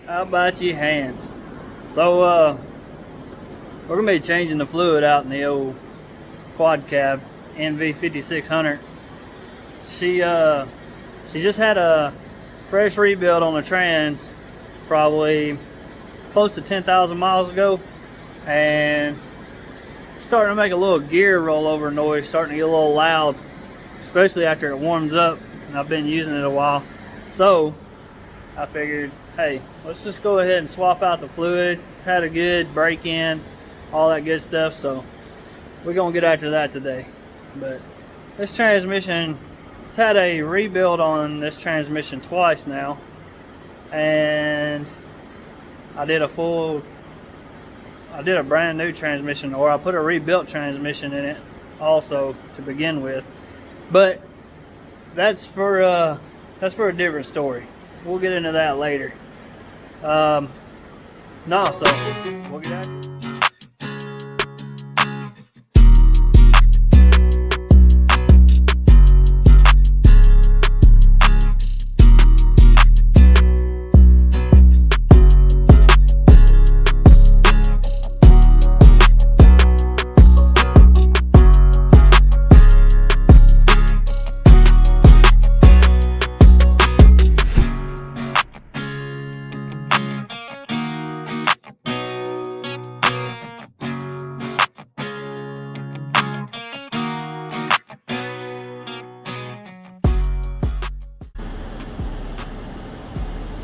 How about your hands? So we're gonna be changing the fluid out in the old quad cab Nv5600. She just had a fresh rebuild on the trans, probably close to 10,000 miles ago, and it's starting to make a little gear rollover noise, starting to get a little loud, especially after it warms up. And I've been using it a while, so I figured, hey, let's just go ahead and swap out the fluid. It's had a good break-in, all that good stuff, so we're gonna get after that today. But this transmission, it's had a rebuild on this transmission twice now, and I did a brand new transmission, or I put a rebuilt transmission in it also to begin with. But that's for a different story. We'll get into that later. So we'll get at it.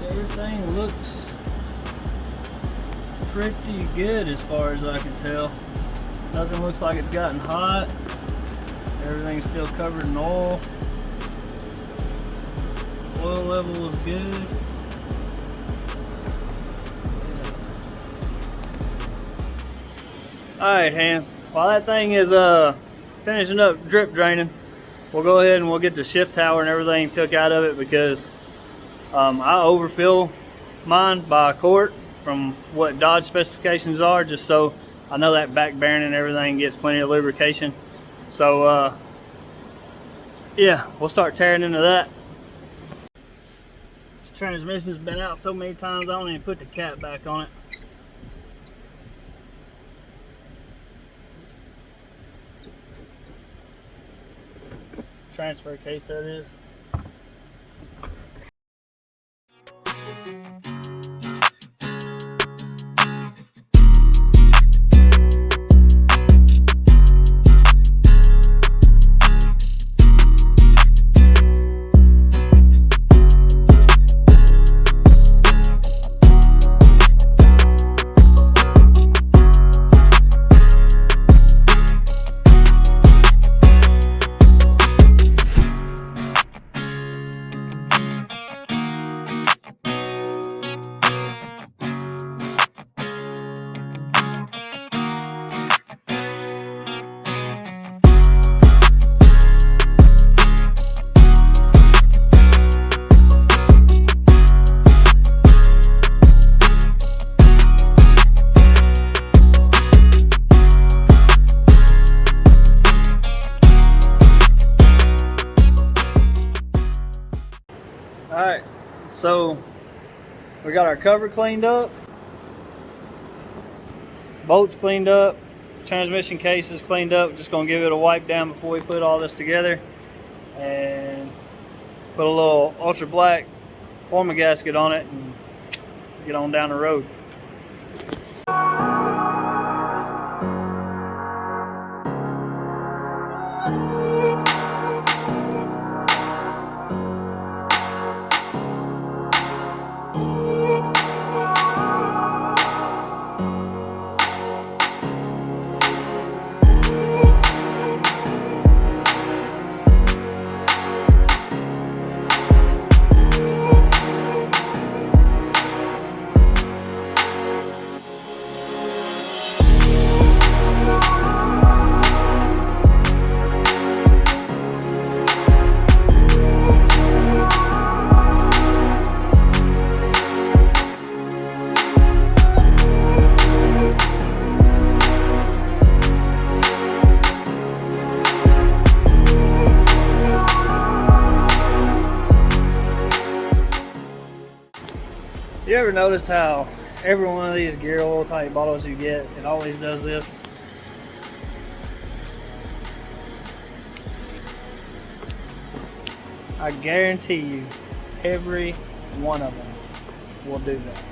Everything looks pretty good as far as I can tell. Nothing looks like it's gotten hot. Everything's still covered in oil. Oil level is good. Alright, hands. While that thing is finishing up drip draining, we'll go ahead and we'll get the shift tower and everything took out of it, because I overfill mine by a quart from what Dodge specifications are, just so I know that back bearing and everything gets plenty of lubrication. So yeah, we'll start tearing into that. This transmission's been out so many times I don't even put the cap back on it. Transfer case, that is. Alright, so we got our cover cleaned up, bolts cleaned up, transmission case is cleaned up. Just gonna give it a wipe down before we put all this together, and put a little ultra black former gasket on it and get on down the road. You ever notice how every one of these gear oil type bottles you get, it always does this? I guarantee you, every one of them will do that.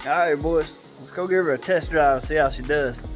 Alright boys, let's go give her a test drive and see how she does.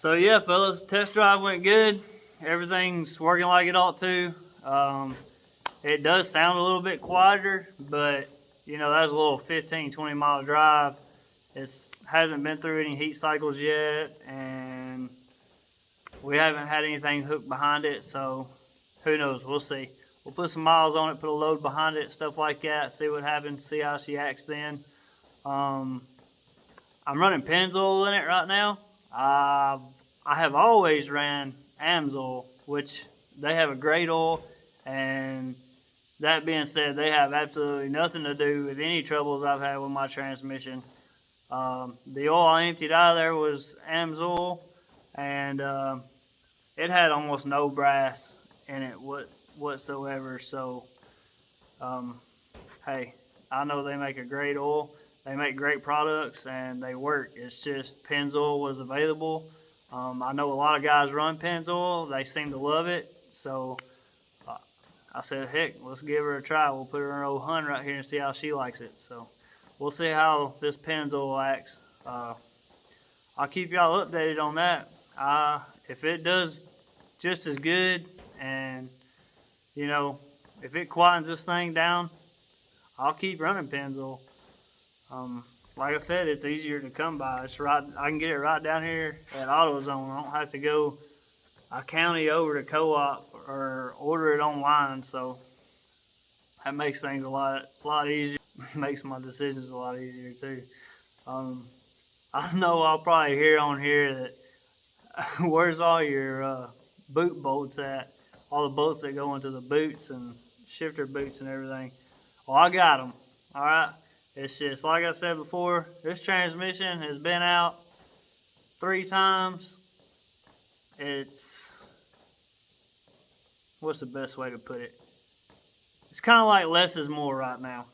So yeah, fellas, test drive went good. Everything's working like it ought to. It does sound a little bit quieter, but you know, that's a little 15-20 mile drive. It hasn't been through any heat cycles yet, and we haven't had anything hooked behind it, so who knows, we'll see. We'll put some miles on it, put a load behind it, stuff like that, see what happens, see how she acts then. I'm running Pennzoil in it right now. I have always ran Amsoil, which they have a great oil, and that being said, they have absolutely nothing to do with any troubles I've had with my transmission. The oil I emptied out of there was Amsoil, and it had almost no brass in it whatsoever. So, hey, I know they make a great oil. They make great products, and they work. It's just Pennzoil was available. I know a lot of guys run Pennzoil. They seem to love it. So I said, heck, let's give her a try. We'll put her in an old Hun right here and see how she likes it. So we'll see how this Pennzoil acts. I'll keep y'all updated on that. If it does just as good, and you know, if it quietens this thing down, I'll keep running Pennzoil. Like I said, it's easier to come by. It's right. I can get it right down here at AutoZone. I don't have to go a county over to Co-op or order it online. So that makes things a lot easier. Makes my decisions a lot easier too. I know I'll probably hear on here that where's all your boot bolts at? All the bolts that go into the boots and shifter boots and everything. Well, I got them. All right. It's just like I said before. This transmission has been out 3 times. What's the best way to put it? It's kind of like less is more right now.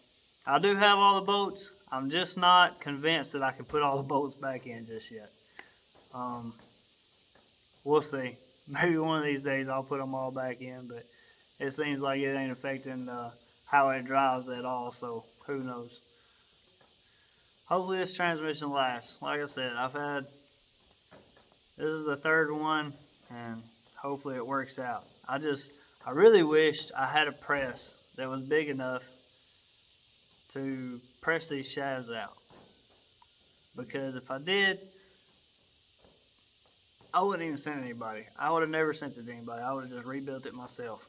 I do have all the bolts. I'm just not convinced that I can put all the bolts back in just yet. We'll see. Maybe one of these days I'll put them all back in, but it seems like it ain't affecting how it drives at all, so who knows. Hopefully this transmission lasts. Like I said, this is the 3rd one, and hopefully it works out. I really wished I had a press that was big enough to press these shafts out, because if I did, I wouldn't even send anybody. I would have never sent it to anybody. I would have just rebuilt it myself,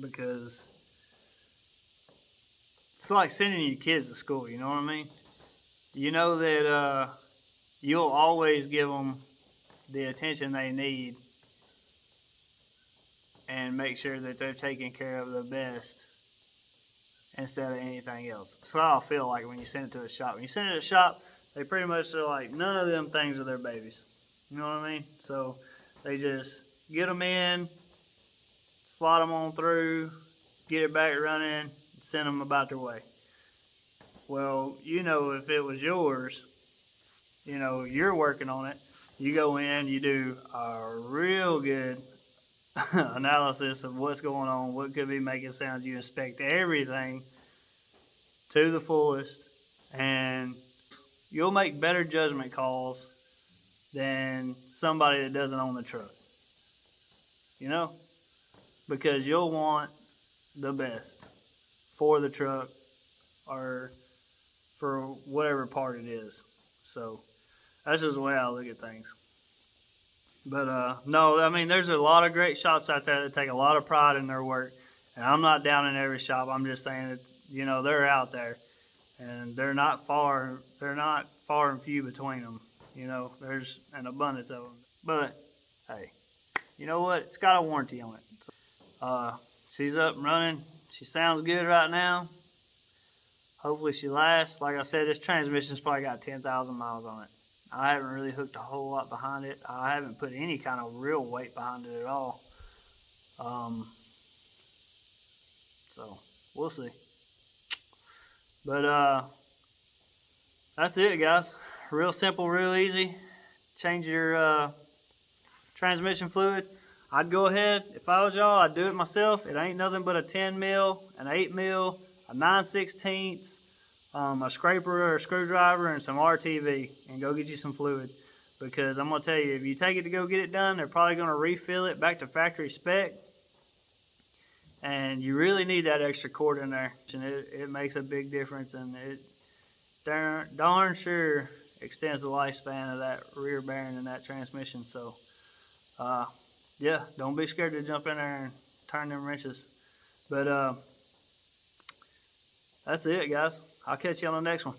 because it's like sending your kids to school, you know what I mean? You know that you'll always give them the attention they need and make sure that they're taken care of the best instead of anything else. That's how I feel like when you send it to a shop. When you send it to a shop, they pretty much are like, none of them things are their babies. You know what I mean? So they just get them in, slot them on through, get it back running, send them about their way. Well, you know, if it was yours, you know, you're working on it, you go in, you do a real good analysis of what's going on, what could be making sounds. You inspect everything to the fullest, and you'll make better judgment calls than somebody that doesn't own the truck. You know? Because you'll want the best for the truck or for whatever part it is. So that's just the way I look at things. But no, I mean, there's a lot of great shops out there that take a lot of pride in their work, and I'm not down in every shop. I'm just saying that, you know, they're out there, and they're not far and few between them. You know, there's an abundance of them. But hey, you know what? It's got a warranty on it. She's up and running. She sounds good right now. Hopefully she lasts. Like I said, this transmission's probably got 10,000 miles on it. I haven't really hooked a whole lot behind it. I haven't put any kind of real weight behind it at all. So we'll see. But that's it, guys. Real simple, real easy. Change your transmission fluid. I'd go ahead, if I was y'all, I'd do it myself. It ain't nothing but a 10 mil, an 8 mil, a 9/16, a scraper or a screwdriver, and some RTV, and go get you some fluid. because I'm going to tell you, if you take it to go get it done, they're probably going to refill it back to factory spec. And you really need that extra cord in there. And it makes a big difference, and it darn sure extends the lifespan of that rear bearing and that transmission. So, yeah, don't be scared to jump in there and turn them wrenches. But that's it, guys. I'll catch you on the next one.